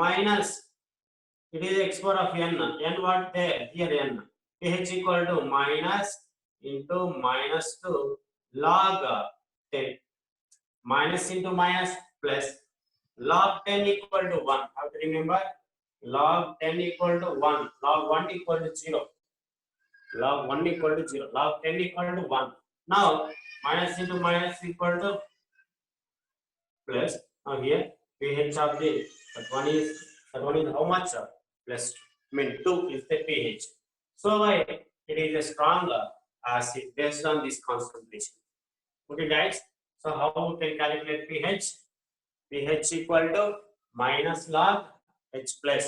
minus, it is x power of n. N what there? Here n. pH equal to minus into minus 2 log 10. Minus into minus plus. Log 10 equal to 1. How to remember? Log 10 equal to 1. Log 1 equal to 0. Log 1 equal to 0. Log 10 equal to 1. Now, minus into minus equal to plus. Now here, pH of the that one is how much? Plus 2. I mean 2 is the pH. So it is a stronger acid based on this concentration. Okay, guys. So how we can calculate pH? pH equal to minus log H plus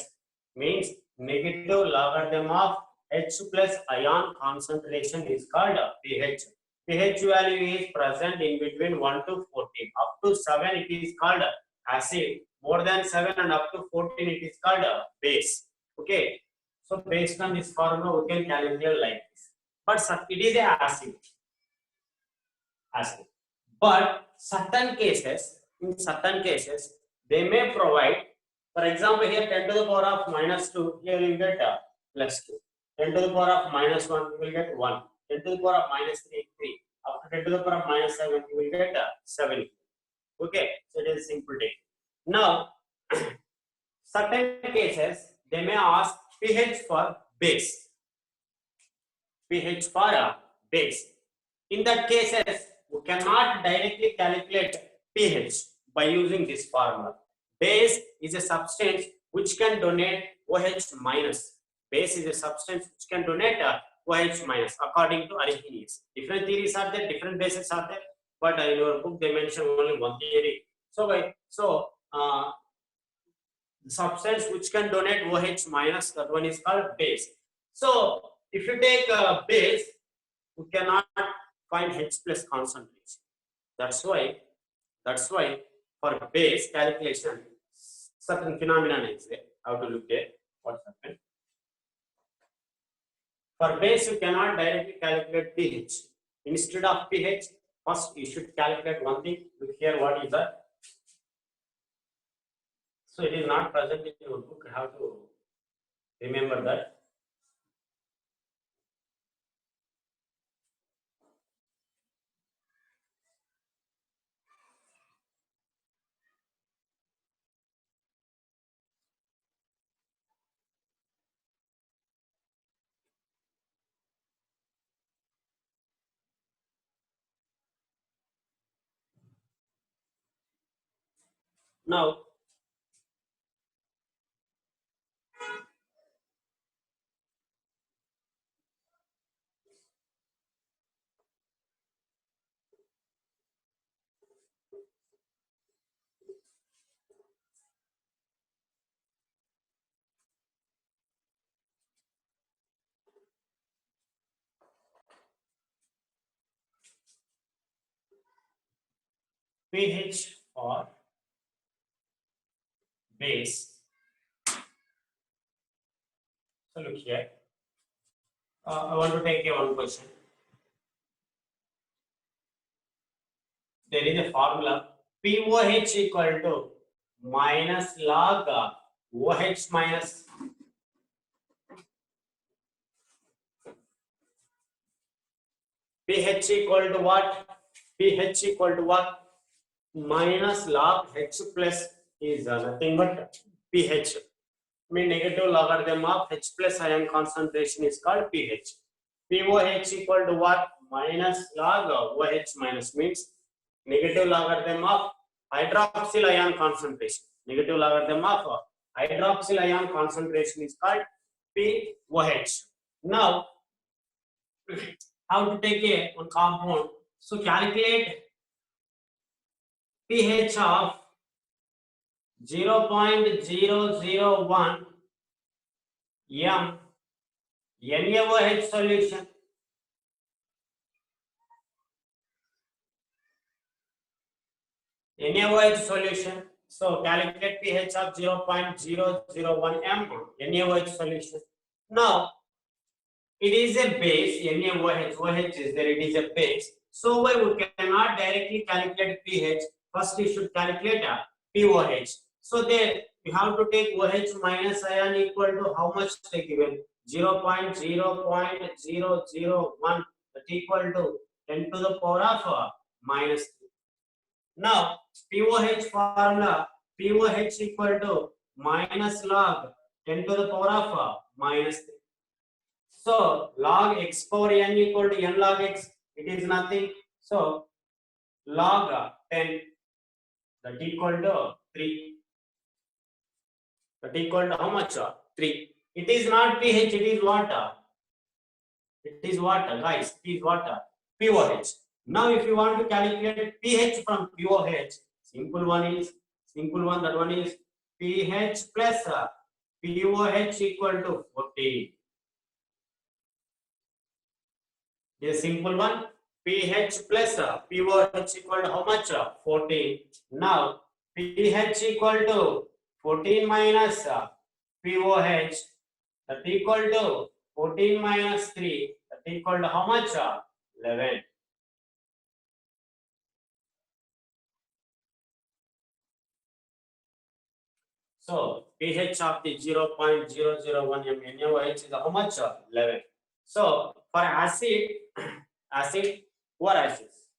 means negative logarithm of H plus ion concentration is called pH. pH value is present in between 1 to 14. Up to 7 it is called acid. More than 7 and up to 14 it is called base. Okay. So based on this formula we can calculate like this. But it is a acid. But in certain cases, they may provide, for example, here 10 to the power of minus 2, here you will get plus 2. 10 to the power of minus 1, you will get 1. 10 to the power of minus 3, 3. After 10 to the power of minus 7, you will get 7. Okay, so it is simple take. Now, certain cases, they may ask pH for base. pH for base. In that cases, we cannot directly calculate pH by using this formula. Base is a substance which can donate OH minus. Base is a substance which can donate OH minus according to Arrhenius. Different theories are there, different bases are there, but in your book they mention only one theory. So the substance which can donate OH minus, that one is called base. So if you take base, we cannot find H plus concentration. That's why for base calculation, certain phenomenon is there. How to look at what's happened. For base, you cannot directly calculate pH. Instead of pH, first you should calculate one thing. Look here, what is that? So it is not present in your book. You have to remember that. Now, pH for base. So look here. I want to take one question. There is a formula POH equal to minus log OH minus pH equal to what? pH equal to what? Minus log H plus is nothing but pH. I mean negative logarithm of H plus ion concentration is called pH. POH equal to what? Minus log OH minus means negative logarithm of hydroxyl ion concentration. Negative logarithm of hydroxyl ion concentration is called POH. Now, how to take one compound? So calculate pH of 0.001 m NaOH solution. NaOH solution. So calculate pH of 0.001 m NaOH solution. Now it is a base. NaOH, OH is there. It is a base. So we cannot directly calculate pH. First, you should calculate POH. So there you have to take OH minus ion equal to how much they given? 0.0.001, that equal to 10 to the power of minus 3. Now POH formula, POH equal to minus log 10 to the power of minus 3. So log x power n equal to n log x, it is nothing. So log 10, that equal to 3. That equal to how much? 3. It is not pH, it is water. It is water, guys. It is water. POH. Now, if you want to calculate pH from POH, simple one, that one is pH plus POH equal to 14. This simple one, pH plus POH equal to how much? 14. Now, pH equal to 14 minus POH, that equal to 14 minus 3, that equal to how much? 11. So pH of the 0.001 NaOH is how much? 11. So for acid, four acids: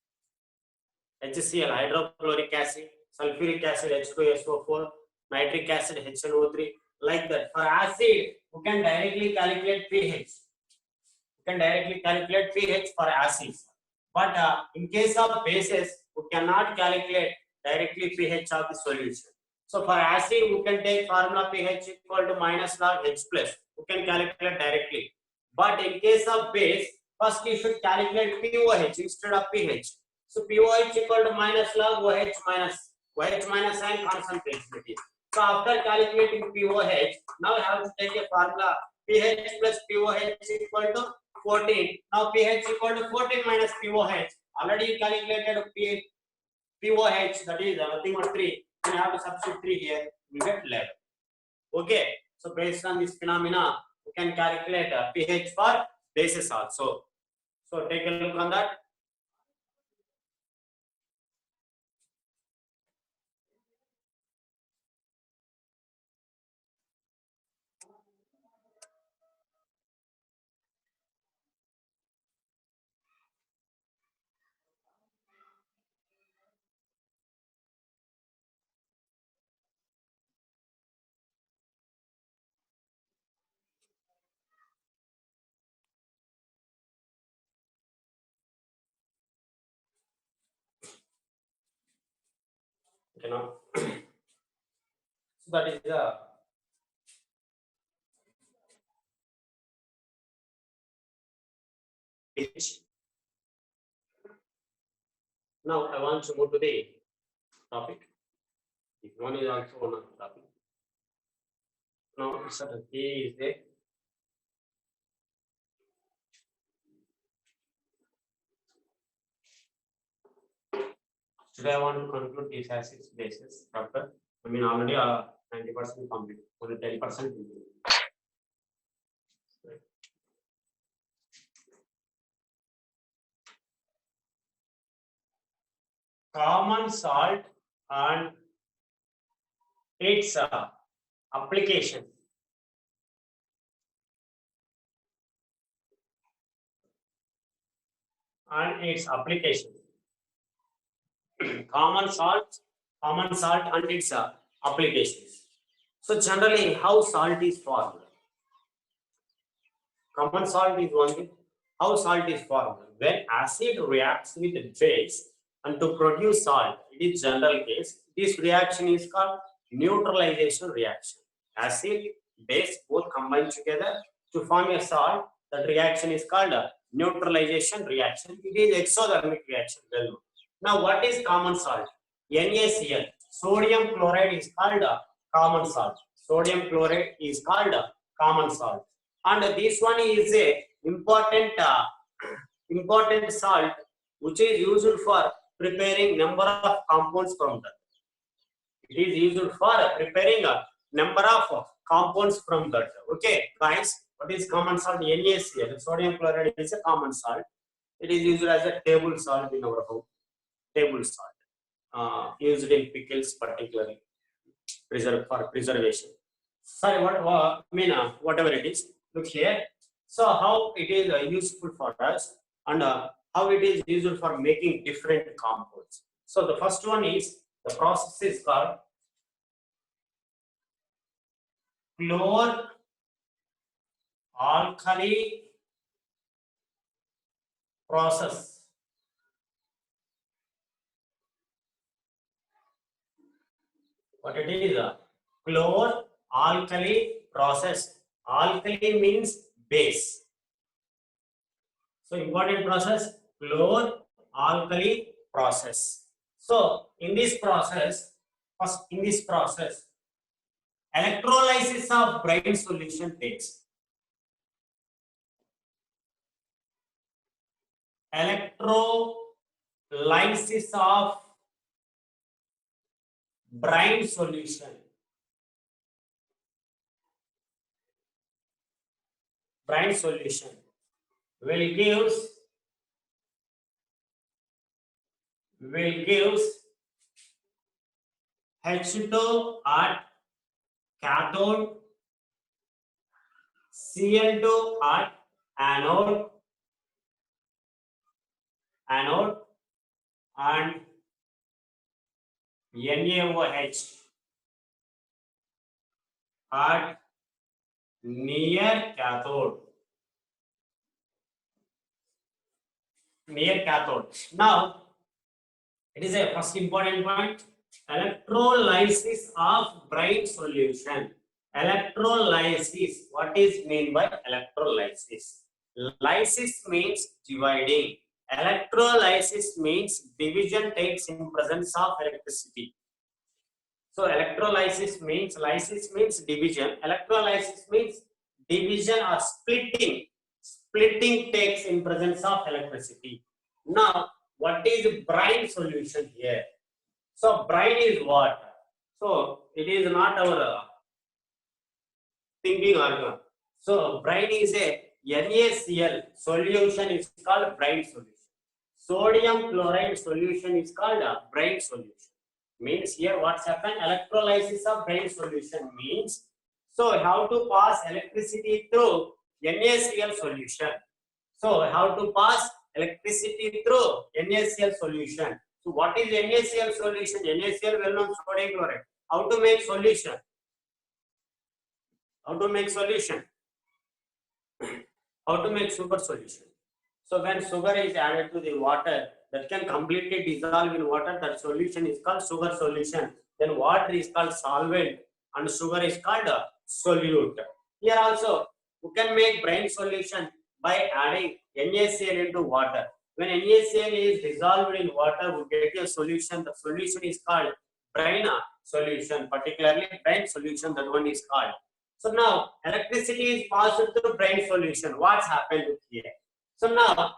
HCl, hydrochloric acid; sulfuric acid, H2SO4; nitric acid, HNO3. Like that. For acid, you can directly calculate pH. You can directly calculate pH for acids. But in case of bases, we cannot calculate directly pH of the solution. So for acid, we can take formula pH equal to minus log H plus. We can calculate directly. But in case of base, first you should calculate POH instead of pH. So POH equal to minus log OH minus and concentration. So after calculating POH, now you have to take a formula pH plus POH equal to 14. Now pH equal to 14 minus POH. Already you calculated POH, that is nothing but 3. You have to substitute 3 here, you get 11. Okay, so based on this phenomena, you can calculate pH for bases also. So take a look on that. You know, so that is the pH. Now I want to move to the topic. If one is also one of the topic. Now certain K is there. Today I want to conclude these acids bases chapter. I mean already 90% complete, only 10%. Common salt and its application. And its application. Common salt and its applications. So generally, how salt is formed? Common salt is one thing. How salt is formed? When acid reacts with base and to produce salt, it is general case. This reaction is called neutralization reaction. Acid, base both combine together to form a salt. That reaction is called a neutralization reaction. It is exothermic reaction. Well, now what is common salt? NaCl. Sodium chloride is called a common salt. Sodium chloride is called a common salt. And this one is a important salt which is used for preparing number of compounds from that. It is used for preparing a number of compounds from that. Okay, guys, what is common salt? NaCl. Sodium chloride is a common salt. It is used as a table salt in our home. Table salt used in pickles particularly. for preservation. Sorry, whatever it is. Look here. So how it is useful for us, and how it is used for making different compounds. So the first one is, the process is called chlor-alkali process. What it is? Chlor-alkali process. Alkali means base. So important process, chlor-alkali process. So in this process, electrolysis of brine solution takes. Electrolysis of brine solution. Brine solution will gives H2 at cathode, Cl2 at anode, and NaOH at near cathode. Now, it is a first important point. Electrolysis of brine solution. Electrolysis. What is meant by electrolysis? Lysis means dividing. Electrolysis means division takes in presence of electricity. So electrolysis means, lysis means division. Electrolysis means division or splitting. Splitting takes in presence of electricity. Now, what is brine solution here? So brine is what? So it is not our thinking organ. So brine is a NaCl solution is called brine solution. Sodium chloride solution is called brine solution. Means here what's happened? Electrolysis of brine solution means, so how to pass electricity through NaCl solution. So how to pass electricity through NaCl solution. So what is NaCl solution? NaCl well-known sodium chloride. How to make solution? How to make solution? How to make sugar solution? So when sugar is added to the water, that can completely dissolve in water, that solution is called sugar solution. Then water is called solvent and sugar is called solute. Here also, you can make brine solution by adding NaCl into water. When NaCl is dissolved in water, we get a solution. The solution is called brine solution, particularly brine solution, that one is called. So now, electricity is passed through brine solution. What's happened here? So now,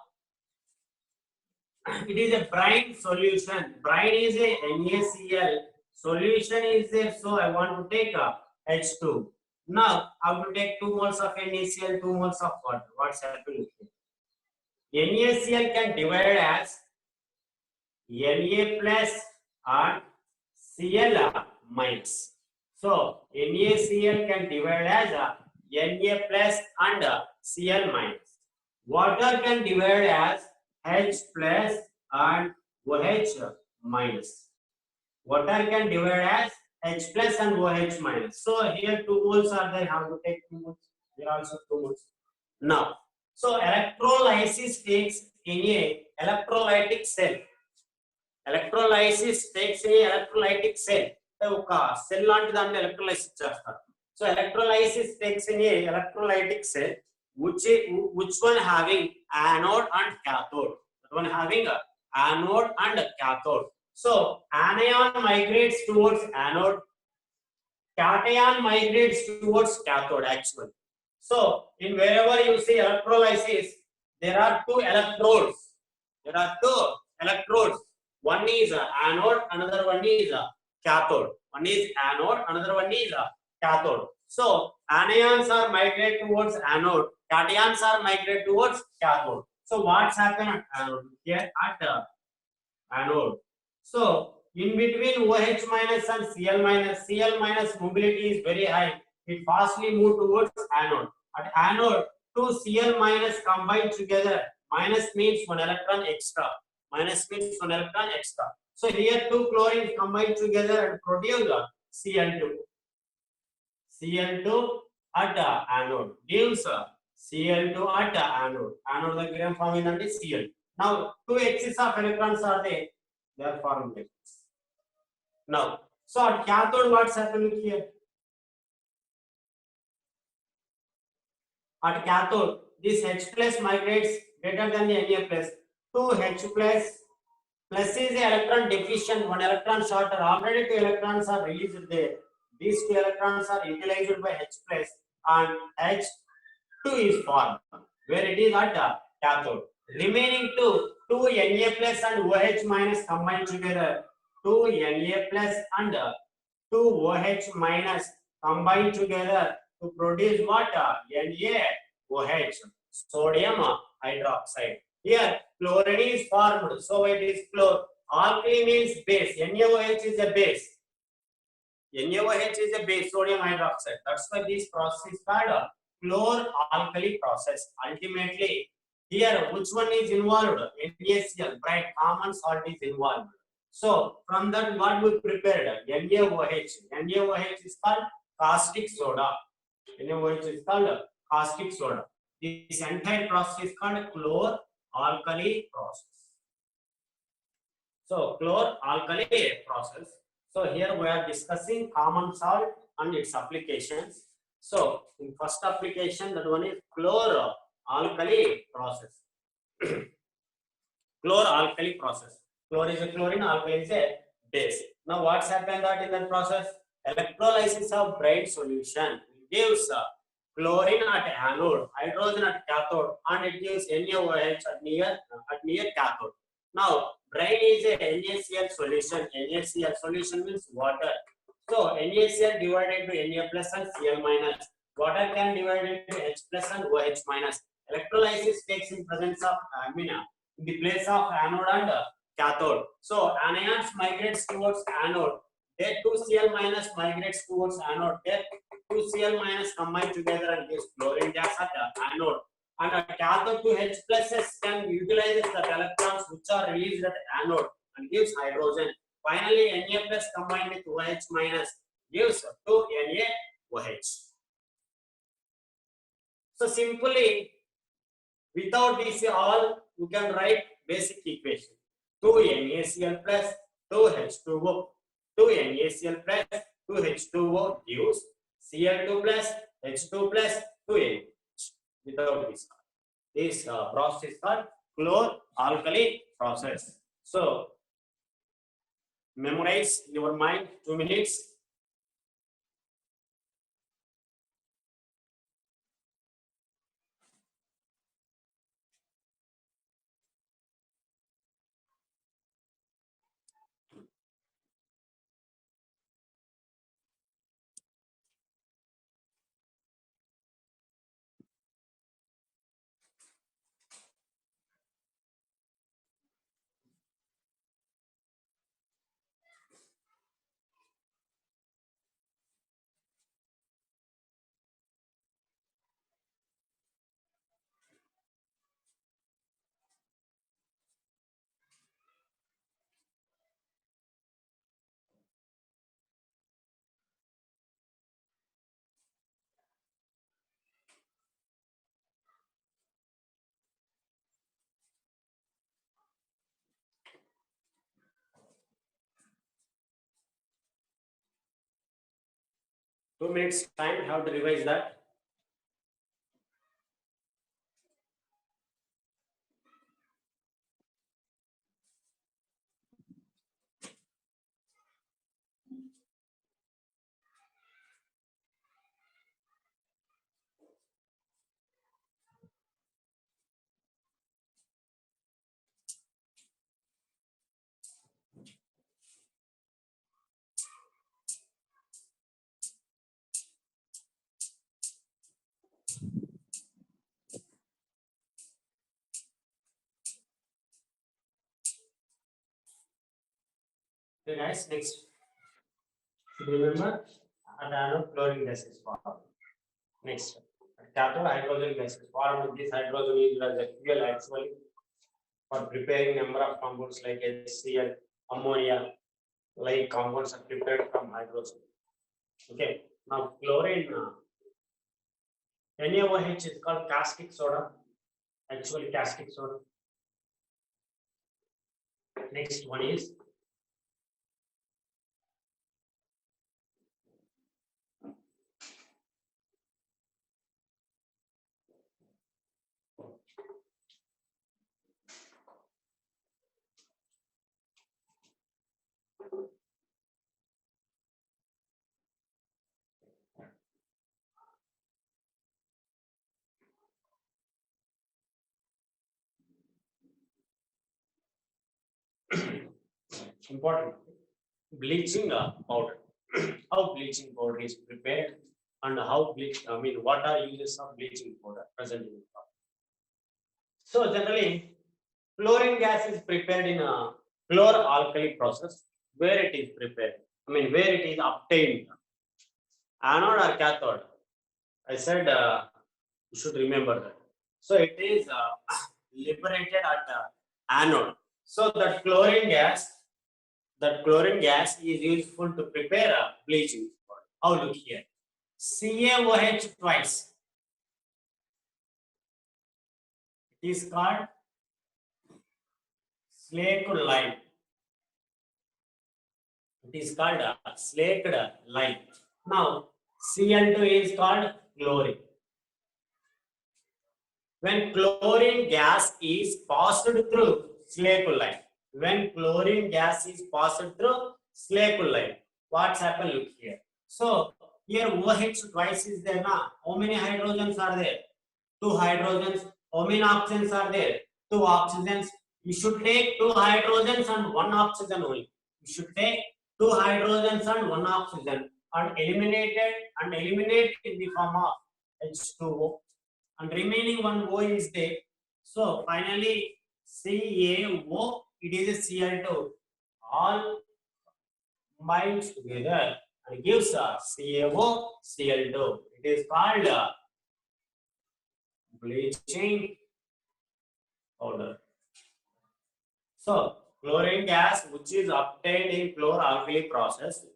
it is a brine solution. Brine is a NaCl. Solution is there, so I want to take a H2. Now, I will take 2 moles of NaCl, 2 moles of water. What's happening here? NaCl can divide as Na plus and Cl minus. So, NaCl can divide as Na plus and Cl minus. Water can divide as H plus and OH minus. Water can divide as H plus and OH minus. So here 2 moles are there. How to take 2 moles? Here also 2 moles. Now, so electrolysis takes in a electrolytic cell. Electrolysis takes in a electrolytic cell. Cell launch the electrolysis chestar. So electrolysis takes in a electrolytic cell, which one having anode and cathode. That one having a anode and cathode. So anion migrates towards anode, cation migrates towards cathode actually. So in wherever you see electrolysis, there are 2 electrodes. There are 2 electrodes. One is anode, another one is cathode. One is anode, another one is cathode. So anions are migrate towards anode, cations are migrate towards cathode. So what's happened at anode? Here at anode. So In between OH minus and Cl minus mobility is very high. It fastly move towards anode. At anode, two Cl minus combined together. Minus means one electron extra. Minus means one electron extra. So here two chlorines combined together and produce Cl2. Cl2 at anode gives Cl2 at anode. Anode the gram forming and Cl. Now two excess of electrons are there. They are forming. Now, so at cathode, what's happening here? At cathode, this H plus migrates greater than the Na plus. 2 H plus is the electron deficient, one electron shorter. Already 2 electrons are released there. These 2 electrons are utilized by H plus and H2 is formed where it is at cathode. Remaining 2 Na plus and OH minus combined together. 2 Na plus and 2 OH minus combined together to produce what? NaOH, sodium hydroxide. Here, chlorine is formed, so it is chlor. Alkali means base. NaOH is a base. NaOH is a base, sodium hydroxide. That's why this process is called chlor-alkali process. Ultimately, here, which one is involved? NaCl, bright common salt is involved. So, from that, what we prepared? NaOH. NaOH is called caustic soda. NaOH is called caustic soda. This entire process is called chlor-alkali process. So, chlor-alkali process. So, here we are discussing common salt and its applications. So, in first application, that one is chlor-alkali process. Chlor-alkali process. Chlor is a chlorine, alkali is a base. Now, what's happened that in that process? Electrolysis of bright solution gives chlorine at anode, hydrogen at cathode, and it gives NaOH at near cathode. Now, brine is a NaCl solution. NaCl solution means water. So, NaCl divided to Na plus and Cl minus. Water can divide into H plus and OH minus. Electrolysis takes in presence of amina in the place of anode and cathode. So, anions migrates towards anode. There 2 Cl minus migrates towards anode. There 2 Cl minus combine together and gives chlorine gas at anode. And a cathode to H pluses can utilize the electrons which are released at anode and gives hydrogen. Finally, Na plus combined with OH minus gives 2 NaOH. So simply, without this all, we can write basic equation. 2 NaCl plus 2 H2O. 2 NaCl plus 2 H2O gives Cl2 plus H2 plus 2 NaOH. Without this process is called chlor-alkali process. So, memorize your mind 2 minutes. Two minutes time, have to revise that. Okay, guys, next. Remember, at anode chlorine gas is formed. Next, at cathode hydrogen gas is formed. This hydrogen is used as a fuel actually for preparing number of compounds like HCl, ammonia, like compounds are prepared from hydrogen. Okay, now chlorine, NaOH is called caustic soda. Actually, caustic soda. Next one is important bleaching powder. How bleaching powder is prepared and how bleach. I mean, what are uses of bleaching powder present in the product. So generally, chlorine gas is prepared in a chlor-alkali process. Where it is prepared, I mean, where it is obtained, anode or cathode. I said you should remember that. So it is liberated at anode. So that chlorine gas is useful to prepare a bleaching powder. How look here, CaOH twice. It is called slaked lime. It is called slaked lime. Now Cl2 is called chlorine. When chlorine gas is passed through slaked lime, what's happened? Look here. So here OH twice is there now. How many hydrogens are there? 2 hydrogens. How many oxygens are there? 2 oxygens. You should take 2 hydrogens and 1 oxygen only. You should take 2 hydrogens and 1 oxygen and eliminate in the form of H2O, and remaining one O is there. So finally CaO, it is a Cl2. All binds together and gives a CaO Cl2. It is called bleaching powder. So chlorine gas, which is obtained in chlor-alkali process,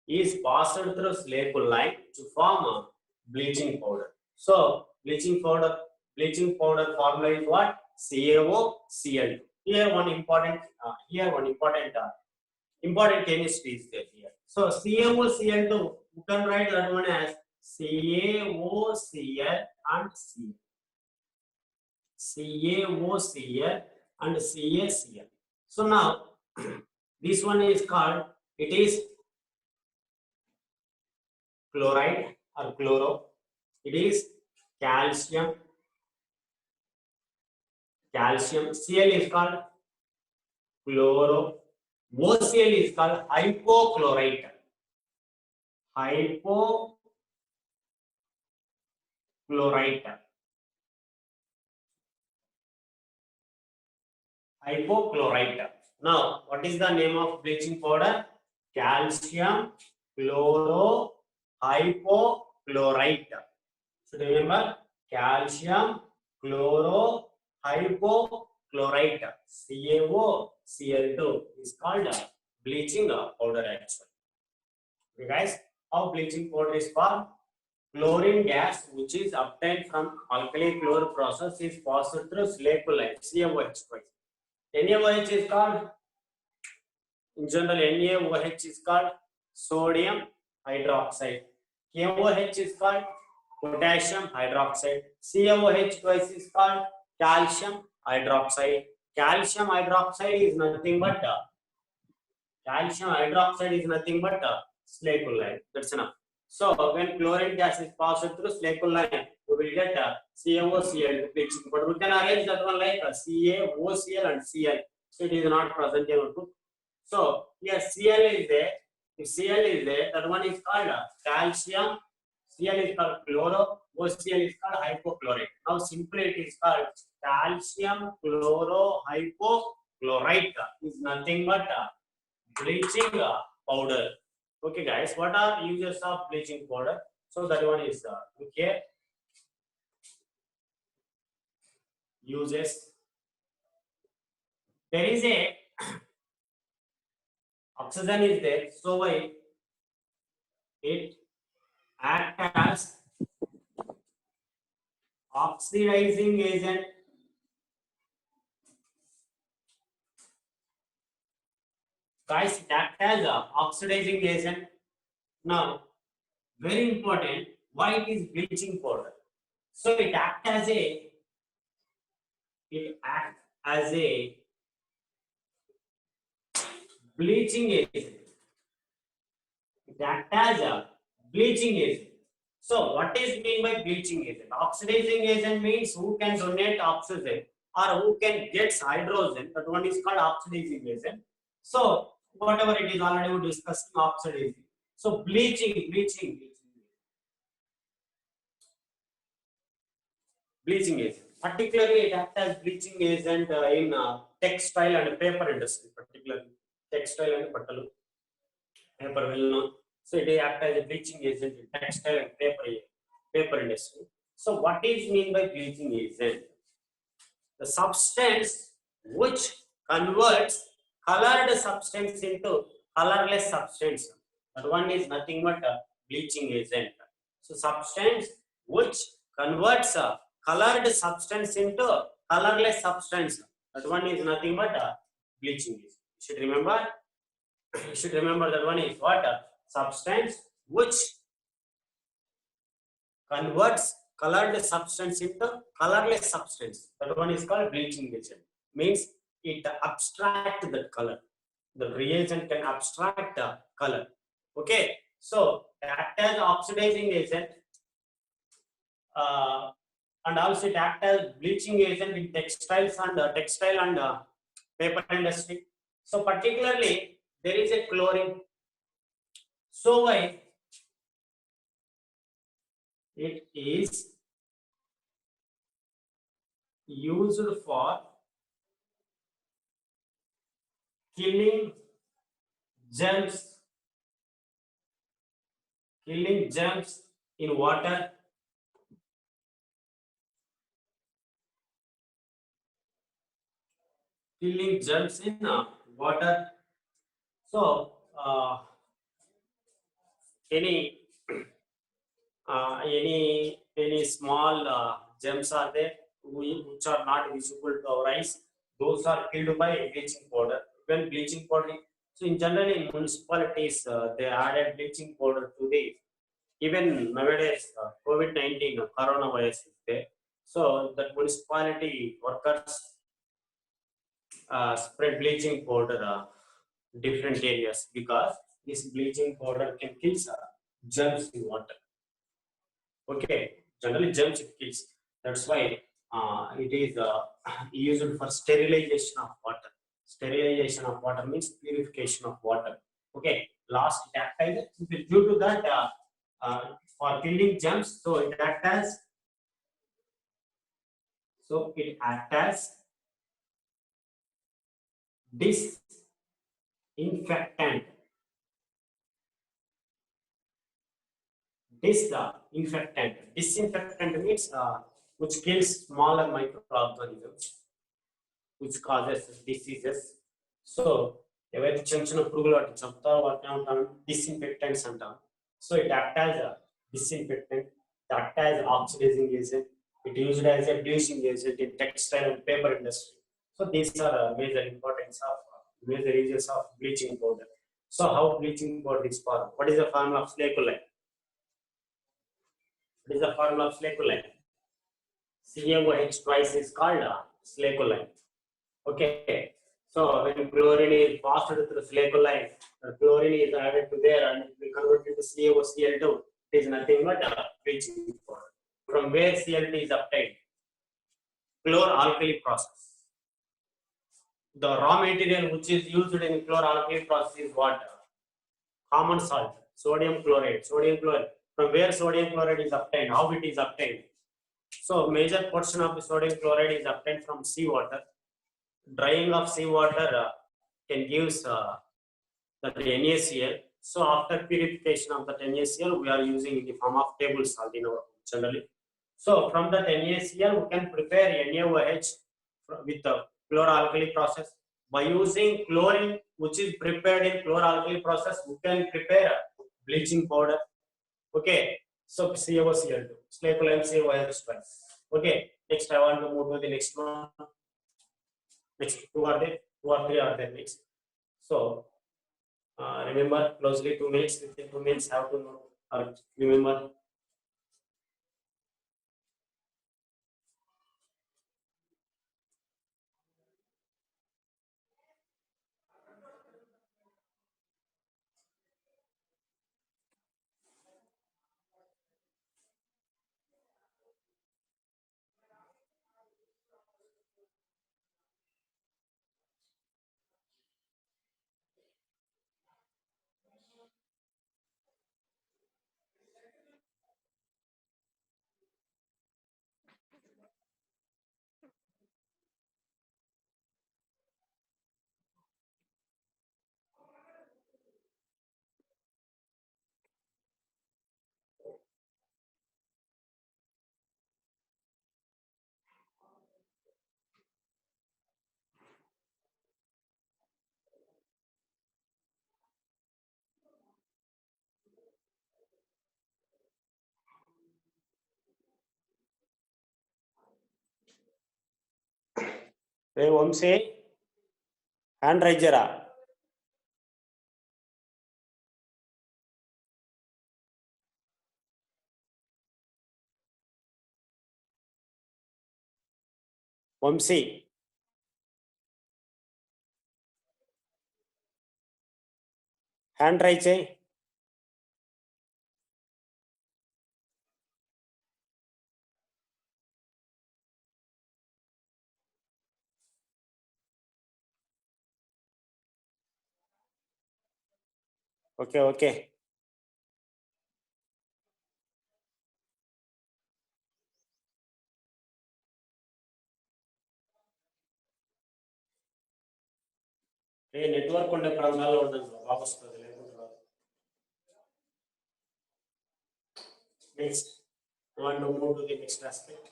is passed through slaked lime to form a bleaching powder. So bleaching powder formula is what? CaOCl2. Here one important important chemistry is there here. So CaOCl2, you can write that one as CaOCl and Cl. CaOCl and CaCl. So now this one is called, it is chloride or chloro. It is calcium. Cl is called chloro. OCl is called hypochlorite. Hypochlorite. Now, what is the name of bleaching powder? Calcium chloro hypochlorite. So remember, calcium chloro hypochlorite, CaOCl2 is called bleaching powder actually. Okay guys, how bleaching powder is formed? Chlorine gas, which is obtained from alkali chlor process, is passed through slaked lime, CaOH twice. NaOH is called, in general, NaOH is called sodium hydroxide. KOH is called potassium hydroxide. CaOH twice is called calcium hydroxide. Calcium hydroxide is nothing but slaked lime. That's enough. So when chlorine gas is passed through slaked lime, we will get CaOCl bleaching. But we can arrange that one like CaOCl and Cl. So it is not present here. So here Cl is there. If Cl is there, that one is called calcium. Cl is called chloro. OCl is called hypochlorite. Now simply it is called calcium chloro hypochlorite. Is nothing but bleaching powder. Okay, guys, what are uses of bleaching powder? So that one is okay. Uses. There is a oxygen is there, so why it act as oxidizing agent. Guys, it act as a oxidizing agent. Now, very important, why it is bleaching powder? So it act as a bleaching agent. It act as a bleaching agent. So what is mean by bleaching agent? Oxidizing agent means who can donate oxygen or who can get hydrogen. That one is called oxidizing agent. So whatever it is, already we discussed oxidizing. So bleaching agent. Particularly, it acts as bleaching agent in textile and paper industry. Particularly, textile and paper will know. So it acts as a bleaching agent in textile and paper industry. So what is mean by bleaching agent? The substance which converts colored substance into colorless substance. That one is nothing but a bleaching agent. So substance which converts a colored substance into colorless substance. That one is nothing but a bleaching agent. You should remember. You should remember that one is what? A substance which converts colored substance into colorless substance. That one is called bleaching agent. Means it abstract the color. The reagent can abstract the color. Okay. So act as oxidizing agent, and also it act as bleaching agent in textile and paper industry. So particularly there is a chlorine. So why it is used for killing germs in water, water. So any small germs are there which are not visible to our eyes. Those are killed by bleaching powder. When bleaching powder, so in general in municipalities they added bleaching powder to the, even nowadays COVID-19 coronavirus is there. So that municipality workers spread bleaching powder different areas because this bleaching powder can kill germs in water. Okay, generally germs it kills. That's why it is used for sterilization of water. Sterilization of water means purification of water. Okay, last it act as, due to that for killing germs, so it act as disinfectant. Disinfectant means which kills smaller microorganisms, which causes diseases. So, ఏవైతే చిన్న చిన్న పురుగులు వాటిని చంపుతారో వాటిని ఏమంటాం disinfectants అంటాం. So it act as disinfectant, it act as oxidizing agent, it used as a bleaching agent in textile and paper industry. So these are major importance of major uses of bleaching powder. So how bleaching powder is formed? What is the formula of Slacoline? What is the formula of Slacoline? CaOH twice is called Slacoline. Okay. So when chlorine is passed through Slacoline, the chlorine is added to there and it will convert into CaOCl2. It is nothing but bleaching powder. From where Cl2 is obtained? Chloralkali process. The raw material which is used in chloralkali process is what? Common salt, sodium chloride. From where sodium chloride is obtained? How it is obtained? So major portion of the sodium chloride is obtained from seawater. Drying of seawater can give that NaCl. So after purification of that NaCl, we are using in the form of table salt in our generally. So from that NaCl, we can prepare NaOH with the chloralkali process. By using chlorine, which is prepared in chloralkali process, we can prepare bleaching powder. Okay, so CaOCl2, Slacolime CaOH2. Okay, next I want to move to the next one. Next two are there, 2 or 3 are there next. So remember closely 2 minutes. Within 2 minutes, have to know or remember. Hey, Vamsi, hand raiser. Vamsi. Hand raiser. Okay, okay. Hey, network on the prangal on the next. I want to move to the next aspect.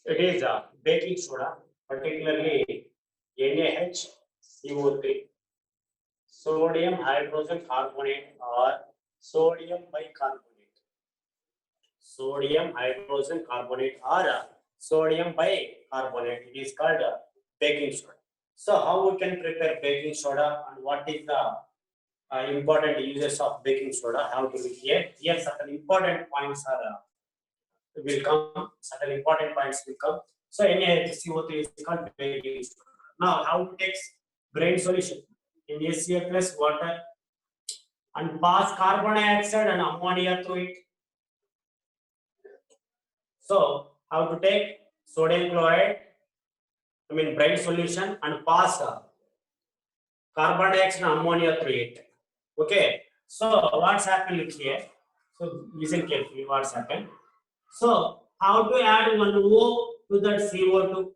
It is a baking soda, particularly NaHCO3, sodium hydrogen carbonate or sodium bicarbonate. Sodium hydrogen carbonate or sodium bicarbonate. It is called baking soda. So how we can prepare baking soda and what is the important uses of baking soda? How to be here? Here certain important points are will come. Certain important points will come. So NaCO3 is called baking soda. Now how to take grain solution in NaCl plus water and pass carbon dioxide and ammonia through it. So how to take sodium chloride, brine solution and pass carbon dioxide and ammonia through it. Okay. So what's happened here? So listen carefully. What's happened? So how to add one O to that CO2?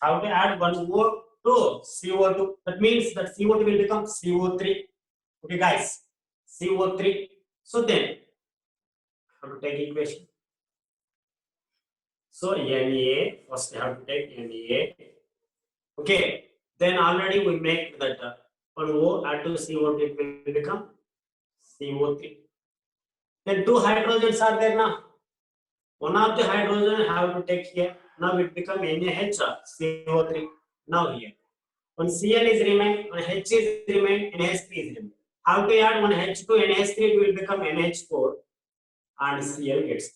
How to add one O to CO2? That means that CO2 will become CO3. Okay, guys, CO3. So then, how to take equation? So Na, first you have to take Na. Okay, then already we make that one O add to CO2, it will become CO3. Then two hydrogens are there now. One of the hydrogen have to take here. Now it become NaHCO3. Now here. One Cl is remain, one H is remain, NH3 is remain. How to add one H to NH3? It will become NH4 and Cl gets.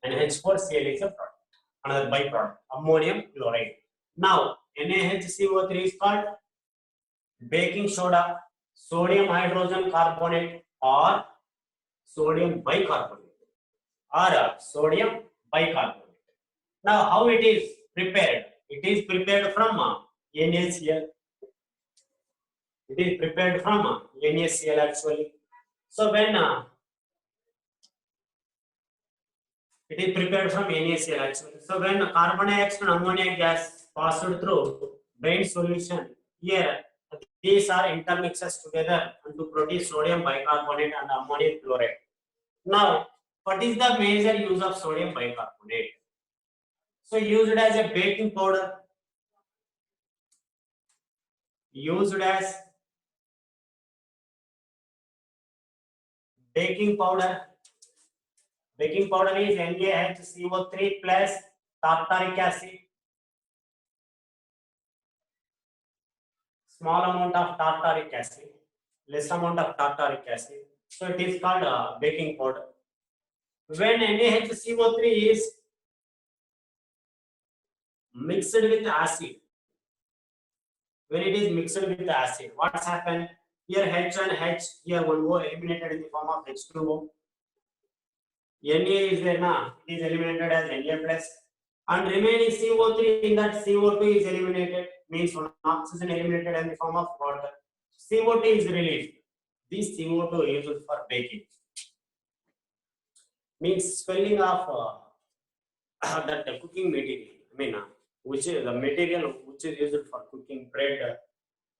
NH4 Cl is a product. Another byproduct. Ammonium chloride. Now NaHCO3 is called baking soda, sodium hydrogen carbonate, or sodium bicarbonate, or sodium bicarbonate. Now, how it is prepared? It is prepared from NaCl. It is prepared from NaCl actually. So when it is prepared from NaCl actually. So when carbon dioxide and ammonia gas passed through brain solution, here these are intermixed together and to produce sodium bicarbonate and ammonium chloride. Now, what is the major use of sodium bicarbonate? So used as a baking powder, used as baking powder. Baking powder is NaHCO3 plus tartaric acid. Small amount of tartaric acid, less amount of tartaric acid. So it is called baking powder. When NaHCO3 is mixed with acid, when it is mixed with acid, what's happened? Here H and H, here one O eliminated in the form of H2O. Na is there now, it is eliminated as Na plus, and remaining CO3 in that CO2 is eliminated, means one oxygen eliminated in the form of water. CO2 is released. This CO2 is used for baking. Means swelling of that cooking material. I mean, which is the material which is used for cooking bread,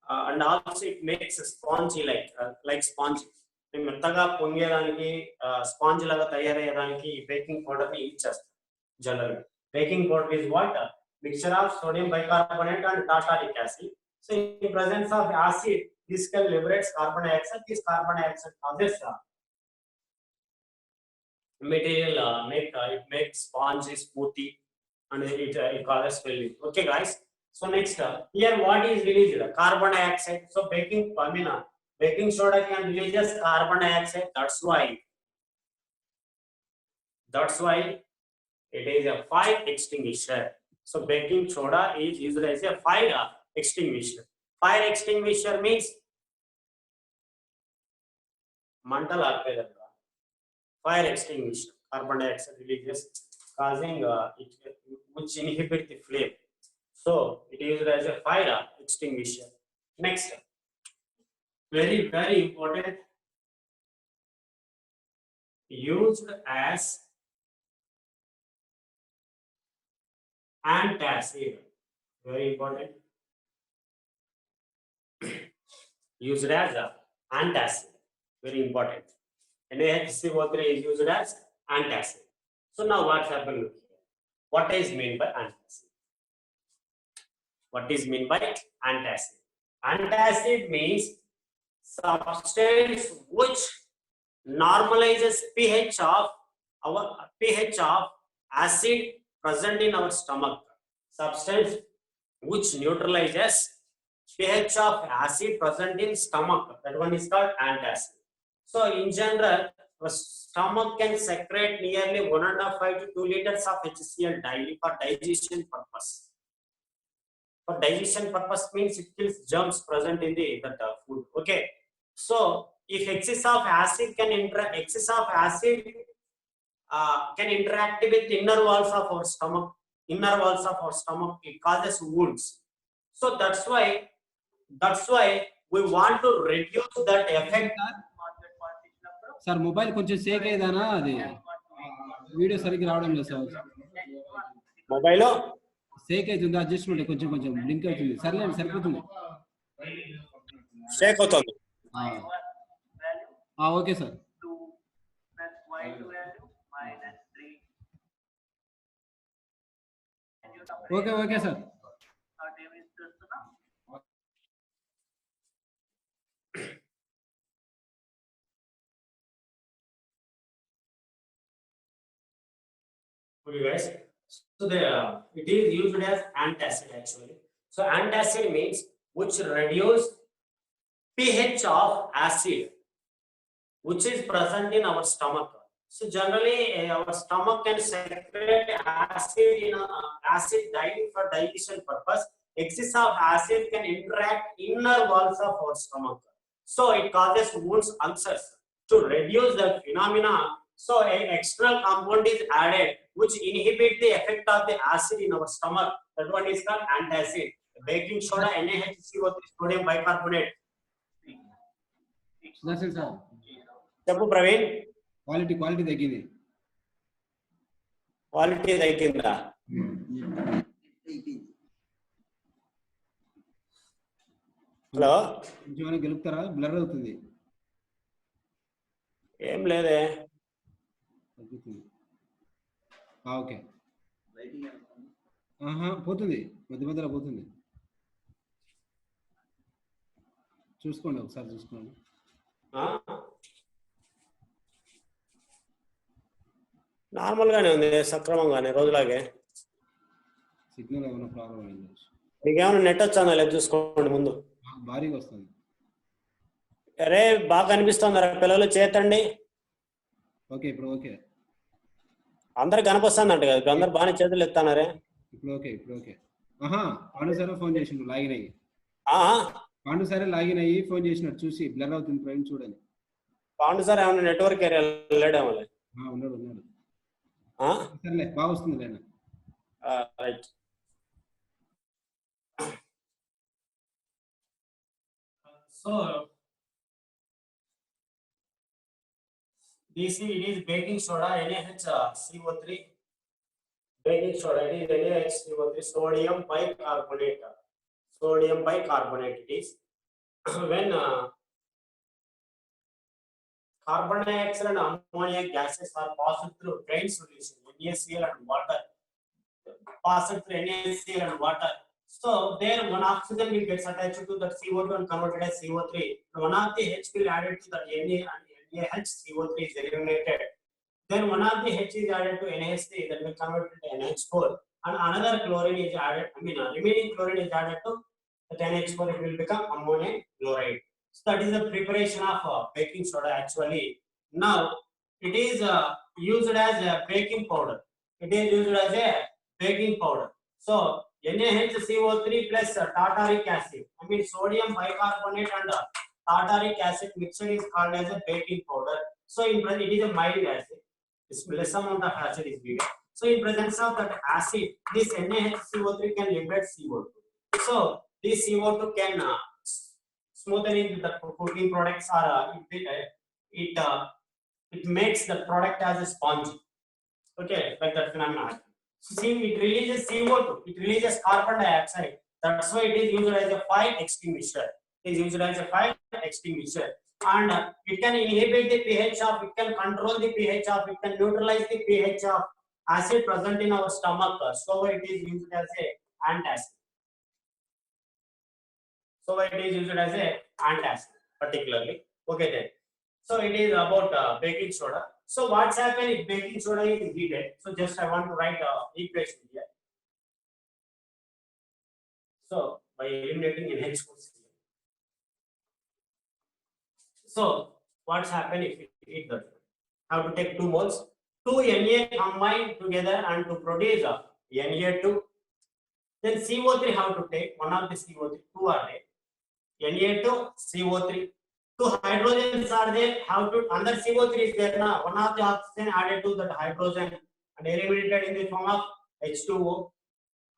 and also it makes a spongy like sponge. మెత్తగా పొంగేదానికి sponge లాగా తయారయ్యేదానికి baking powder ని use చేస్తారు general గా. Baking powder is what mixture of sodium bicarbonate and tartaric acid. So in presence of acid, this can liberates carbon dioxide. This carbon dioxide causes material it makes spongy, smoothie, and it causes swelling. Okay, guys. So next here what is released? Carbon dioxide. So baking soda can release carbon dioxide. That's why it is a fire extinguisher. So baking soda is used as a fire extinguisher. Fire extinguisher means mantal arpedanga. Fire extinguisher. Carbon dioxide releases causing which inhibit the flame. So it is used as a fire extinguisher. Next, very important, used as antacid. Very important. Used as antacid. Very important. NaHCO3 is used as antacid. So now what's happened here? What is meant by antacid? What is meant by antacid? Antacid means substance which normalizes pH of acid present in our stomach. Substance which neutralizes pH of acid present in stomach. That one is called antacid. So in general, our stomach can secrete nearly 1.5 to 2 liters of HCl daily for digestion purpose. For digestion purpose means it kills germs present in that food. Okay. So if excess of acid can interact with inner walls of our stomach. It causes wounds. So that's why we want to reduce that effect. Sir mobile కొంచెం షేక్ అయ్యేదానా, అది video సరిగ్గా రావడం లేదు sir. Mobile Sheikh అవుతుంది, adjustment కొంచెం blink అవుతుంది. సర్లేండి, సరిపోతుంది. షేక్ అవుతుంది. Okay sir. Okay sir. Okay, guys. So it is used as antacid actually. So antacid means which reduce pH of acid which is present in our stomach. So generally our stomach can secrete acid in acid daily for digestion purpose. Excess of acid can interact inner walls of our stomach. So it causes wounds, ulcers. To reduce the phenomena, so an external compound is added which inhibit the effect of the acid in our stomach. That one is called antacid. Baking soda, NaHCO3, sodium bicarbonate. Sudarshan sir చెప్పు Praveen. Quality తగ్గింది. Quality తగ్గిందా? Hello, కొంచెం గెలుపుతారా? Blur అవుతుంది. ఏం లేదే, తగ్గుతుంది. Okay, పోతుంది, మధ్య మధ్యలో పోతుంది. చూసుకోండి, ఒకసారి చూసుకోండి. నార్మల్ గానే ఉంది, సక్రమంగానే రోజులాగే. సిగ్నల్ ఏమైనా ప్రాబ్లం అయింది? మీకేమైనా నెట్ వచ్చానా లేదు చూసుకోండి ముందు. భారీగా వస్తుంది. అరే బాగా కనిపిస్తుందా పిల్లలు? చేతండి. ఓకే, ఇప్పుడు ఓకే. అందరు కనిపిస్తుందంట కదా, ఇప్పుడు అందరు బాగానే చేతులు ఎత్తానరే. ఇప్పుడు ఓకే. పాండు సార్ ఫోన్ చేసిండు, లాగిన్ అయ్యి. పాండు సారే లాగిన్ అయ్యి ఫోన్ చేసినట్టు చూసి బ్లర్ అవుతుంది ప్రవీణ్ చూడండి. పాండు సార్ ఏమన్నా నెట్వర్క్ ఏరియా వెళ్ళాడేమో. ఉన్నాడు. సరేలే, బాగా వస్తుంది లేనా. Right. So this it is baking soda, NaHCO3. Baking soda, it is NaHCO3, sodium bicarbonate. Sodium bicarbonate it is. When carbon dioxide and ammonia gases are passed through drain solution, NaCl and water, passed through NaCl and water. So there one oxygen will get attached to that CO2 and converted as CO3. One of the H will added to that Na and NaHCO3 is eliminated. Then one of the H is added to NH3 that will convert to NH4 and another chlorine is added. Remaining chlorine is added to that NH4. It will become ammonium chloride. So that is the preparation of baking soda actually. Now it is used as a baking powder. It is used as a baking powder. So NaHCO3 plus tartaric acid, sodium bicarbonate and tartaric acid mixture is called as a baking powder. So in present it is a mild acid. This less amount of acid is bigger. So in presence of that acid, this NaHCO3 can liberate CO2. So this CO2 can smoothen into the cooking products, or it makes the product as a sponge. Okay, like that phenomenon. So see, it releases CO2, it releases carbon dioxide. That's why it is used as a fire extinguisher. It is used as a fire extinguisher, and it can inhibit the pH of, it can control the pH of, it can neutralize the pH of acid present in our stomach. So it is used as a antacid. So it is used as a antacid particularly. Okay then. So it is about baking soda. So what's happened if baking soda is heated? So just I want to write equation here. So by eliminating NH4. So what's happened if it heat that? Have to take 2 moles. 2 Na combined together and to produce Na2. Then CO3 have to take one of the CO3. 2 are there. Na2, CO3. 2 hydrogens are there. How to under CO3 is there now. One of the oxygen added to that hydrogen and eliminated in the form of H2O.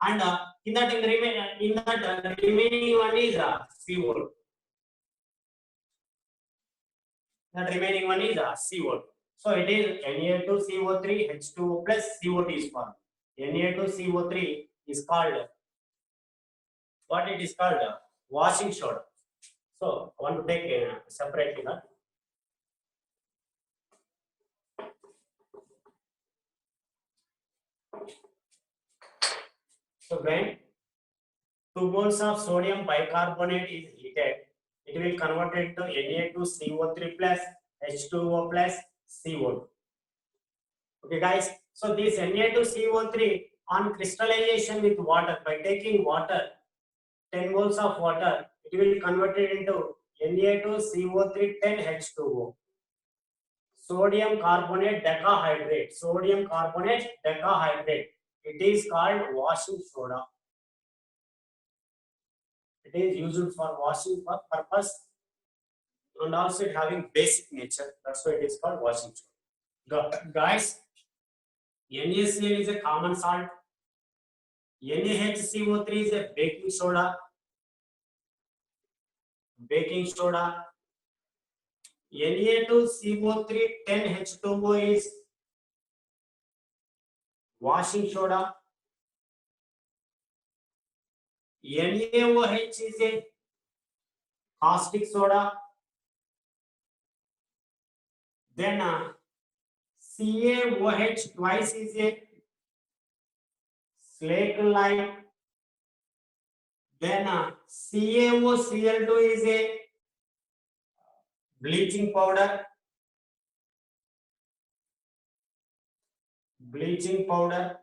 And in that remaining one is CO2. That remaining one is CO2. So it is Na2CO3 H2O plus CO2 is formed. Na2CO3 is called, what it is called? Washing soda. So I want to take separately that. So when 2 moles of sodium bicarbonate is heated, it will convert it to Na2CO3 plus H2O plus CO2. Okay guys, So this Na2CO3 on crystallization with water, by taking water, 10 moles of water, it will convert it into Na2CO3 10H2O. Sodium carbonate decahydrate. Sodium carbonate decahydrate. It is called washing soda. It is used for washing purpose, and also it having basic nature. That's why it is called washing soda. Guys, NaCl is a common salt. NaHCO3 is a baking soda. Baking soda. Na2CO3 10H2O is washing soda. NaOH is a caustic soda. Then CaOH twice is a slake lime. Then CaOCl2 is a bleaching powder. Bleaching powder.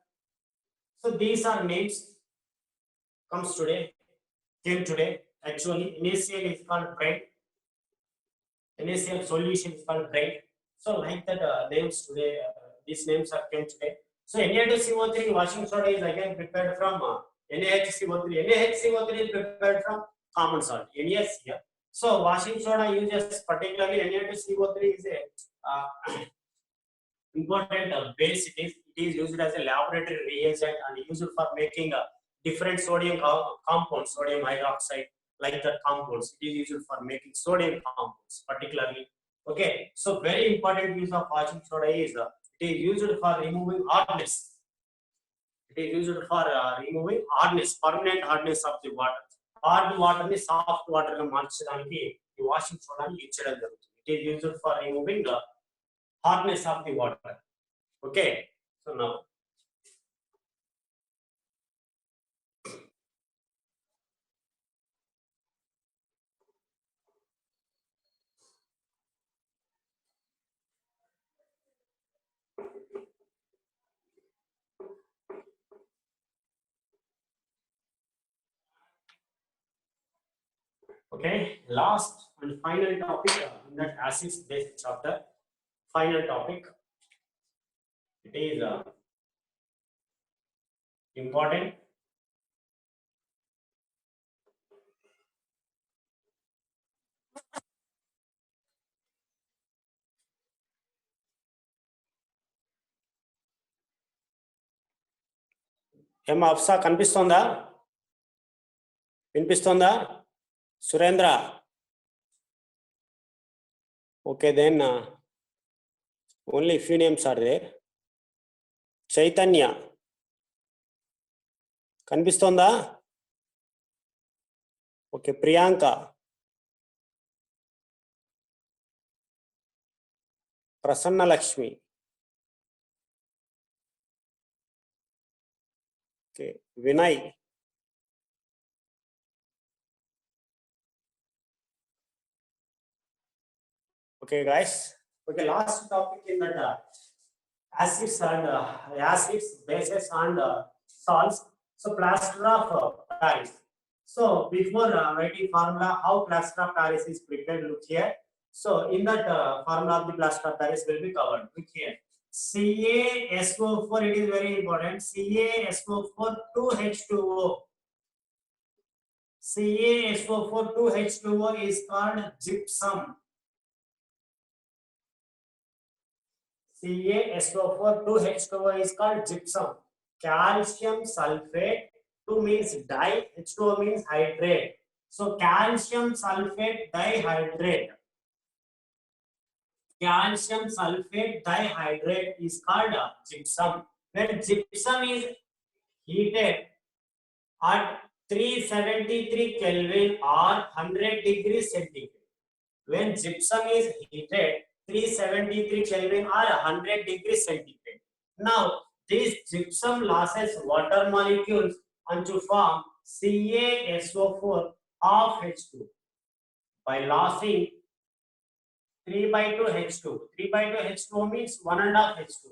So these are names came today. Actually, NaCl is called bright. NaCl solution is called bright. So like that names today, these names are came today. So Na2CO3 washing soda is again prepared from NaHCO3. NaHCO3 is prepared from common salt, NaCl. So washing soda uses particularly Na2CO3 is a important base. It is used as a laboratory reagent and used for making different sodium compounds, sodium hydroxide, like the compounds. It is used for making sodium compounds particularly. Okay, so very important use of washing soda is it is used for removing hardness. It is used for removing hardness, permanent hardness of the water. Hard water ni soft water ga మార్చడానికి ఈ washing సోడాని use చేయడం జరుగుతుంది. It is used for removing the hardness of the water. Okay, so now okay, last and final topic in that acids based chapter. Final topic. It is important. ఏం అఫ్సా కనిపిస్తోందా? వినిపిస్తోందా? Surendra? Okay, then only few names are there. Chaitanya కనిపిస్తోందా? Okay, Priyanka, Prasanna Lakshmi, okay, Vinay, okay guys. Okay, last topic in that acids and acids, bases and salts. So plaster of Paris. So before writing formula how plaster of Paris is prepared, look here. So in that formula of the plaster of Paris will be covered. Look here. CaSO4, it is very important. CaSO4 2H2O. CaSO4 2H2O is called gypsum. CaSO4 2H2O is called gypsum. Calcium sulfate, 2 means di, H2O means hydrate. So calcium sulfate dihydrate. Calcium sulfate dihydrate is called gypsum. When gypsum is heated at 373 Kelvin or 100 degrees centigrade. When gypsum is heated 373 Kelvin or 100 degrees centigrade. Now, this gypsum loses water molecules and to form CaSO4 of H2 by losing 3/2 H2. 3/2 H2 means 1.5 H2.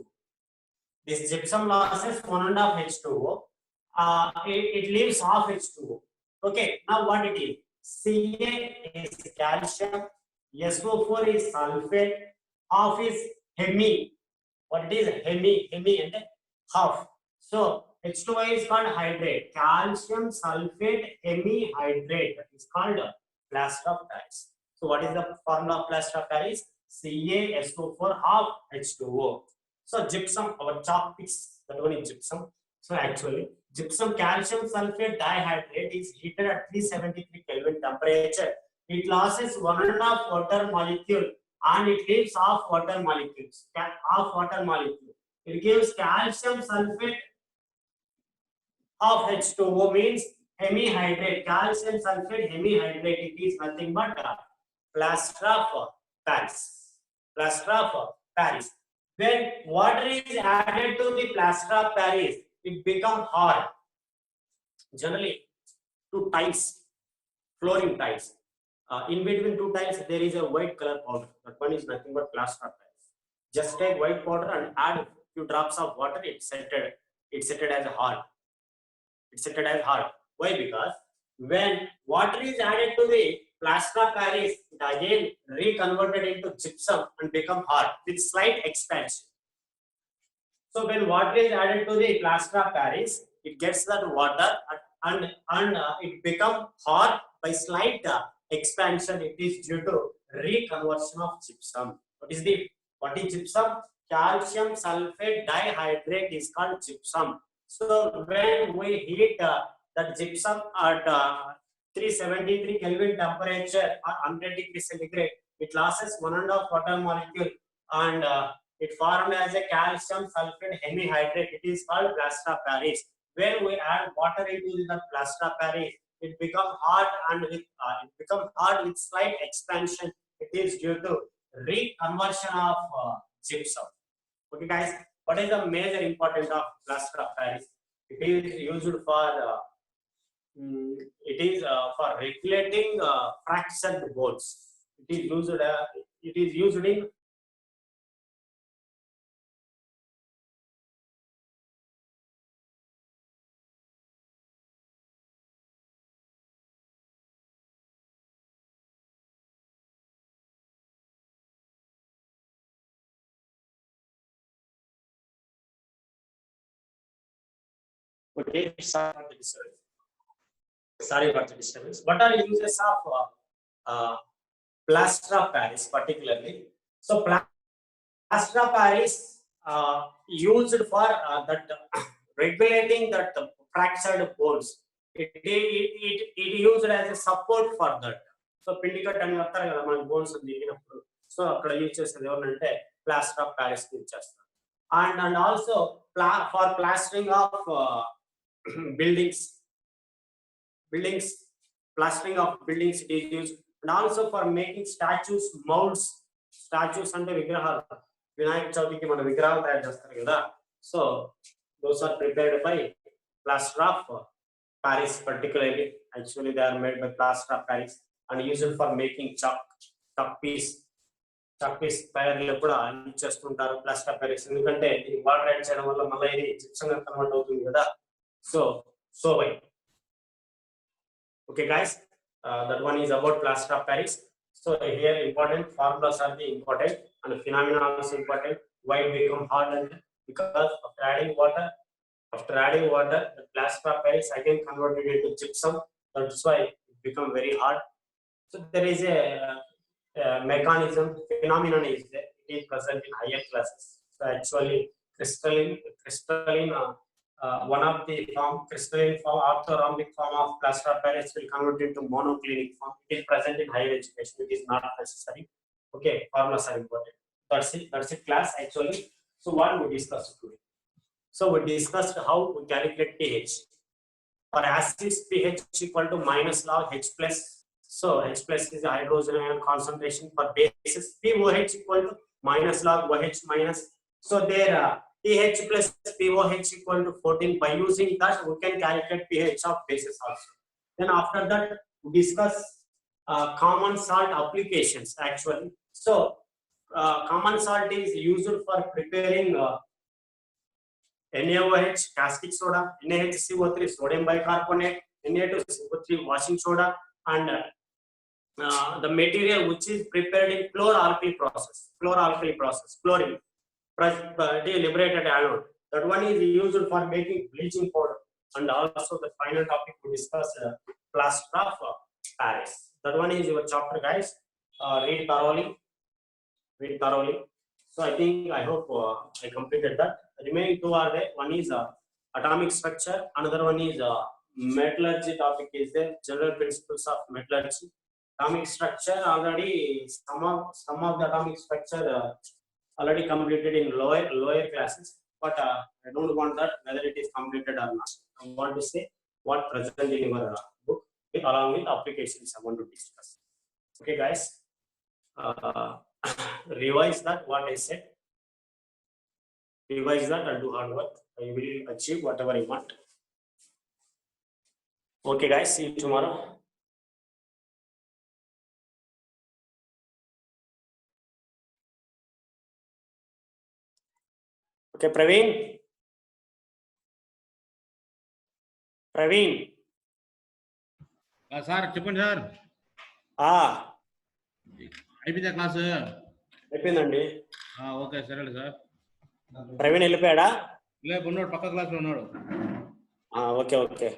This gypsum losses 1.5 H2O. It leaves half H2O. Okay, now what it is? Ca is calcium, SO4 is sulfate, half is Hemi. What it is? Hemi and half. So H2O is called hydrate. Calcium sulfate hemihydrate is called plaster of Paris. So what is the formula of plaster of Paris? CaSO4 half H2O. So gypsum, our chalk piece, that one is gypsum. So actually, gypsum calcium sulfate dihydrate is heated at 373 Kelvin temperature. It loses 1.5 water molecule and it leaves half water molecules. Half water molecule. It gives calcium sulfate half H2O means hemihydrate. Calcium sulfate hemihydrate. It is nothing but plaster of Paris. Plaster of Paris. When water is added to the plaster of Paris, it becomes hard. Generally, 2 tiles, flooring tiles. In between 2 tiles, there is a white color powder. That one is nothing but plaster of Paris. Just take white powder and add a few drops of water. It's set as hard. It's set as hard. Why? Because when water is added to the plaster of Paris, it again reconverted into gypsum and become hard with slight expansion. So when water is added to the plaster of Paris, it gets that water and it become hard by slight expansion. It is due to reconversion of gypsum. What is gypsum? Calcium sulfate dihydrate is called gypsum. So when we heat that gypsum at 373 Kelvin temperature or 100 degrees centigrade, it loses 1.5 water molecule and it formed as a calcium sulfate hemihydrate. It is called plaster of Paris. When we add water into the plaster of Paris, it becomes hard and with slight expansion. It is due to reconversion of gypsum. Okay, guys. What is the major importance of plaster of Paris? It is used for regulating fractured bones. It is used in okay. Sorry for the disturbance. What are uses of plaster of Paris particularly? So plaster of Paris used for that regulating that fractured bones. It used as a support for that. So పిండికట్ అని వస్తారు కదా మన bones దిగినప్పుడు so అక్కడ use చేసేది ఎవరంటే plaster of Paris use చేస్తారు and also for plastering of buildings, plastering of buildings it is used, and also for making statues, molds. Statues అంటే విగ్రహాలు వినాయక చవితికి మన విగ్రహాలు తయారు చేస్తారు కదా so those are prepared by plaster of Paris particularly. Actually they are made by plaster of Paris and used for making chalk piece తయారీలో కూడా యూజ్ చేస్తుంటారు ప్లాస్టర్ ఆఫ్ Paris ఎందుకంటే ఇది వాటర్ యాడ్ చేయడం వల్ల మళ్ళీ ఇది జిప్సం గా కన్వర్ట్ అవుతుంది కదా so why. Okay guys, that one is about plaster of Paris. So here important formulas are the important and the phenomena also important. Why it become hard? And because after adding water the plaster of Paris again converted into gypsum. That's why it become very hard. So there is a mechanism, phenomenon is there. It is present in higher classes. So actually crystalline one of the crystalline form, orthorhombic form of plaster of Paris will convert into monoclinic form. It is present in higher education. It is not necessary. Okay, formulas are important. That's it class actually. So what we discussed today? So we discussed how we calculate pH. For acids, pH equal to minus log H plus. So H plus is the hydrogen ion concentration. For bases, pOH equal to minus log OH minus. So there pH plus pOH equal to 14. By using that, we can calculate pH of bases also. Then after that, we discuss common salt applications actually. So common salt is used for preparing NaOH caustic soda, NaHCO3 sodium bicarbonate, Na2CO3 washing soda, and the material which is prepared in chloralkali process, chlorine, liberated anode. That one is used for making bleaching powder. And also the final topic to discuss plaster of Paris. That one is your chapter, guys. Read thoroughly. So I hope I completed that. The remaining two are there. One is atomic structure. Another one is metallurgy topic is there. General principles of metallurgy. Atomic structure already some of the atomic structure already completed in lower classes. But I don't want that whether it is completed or not. I want to say what present in your book along with applications I want to discuss. Okay, guys. Revise that what I said. Revise that and do hard work. You will achieve whatever you want. Okay, guys. See you tomorrow. Okay, Praveen. Sir చెప్పండి sir. అయిపోయిందా class? అయిపోయిందండి. Okay సరే sir. Praveen వెళ్ళిపోయాడా? లేదు, ఉన్నాడు, పక్క class లో ఉన్నాడు. ఓకే.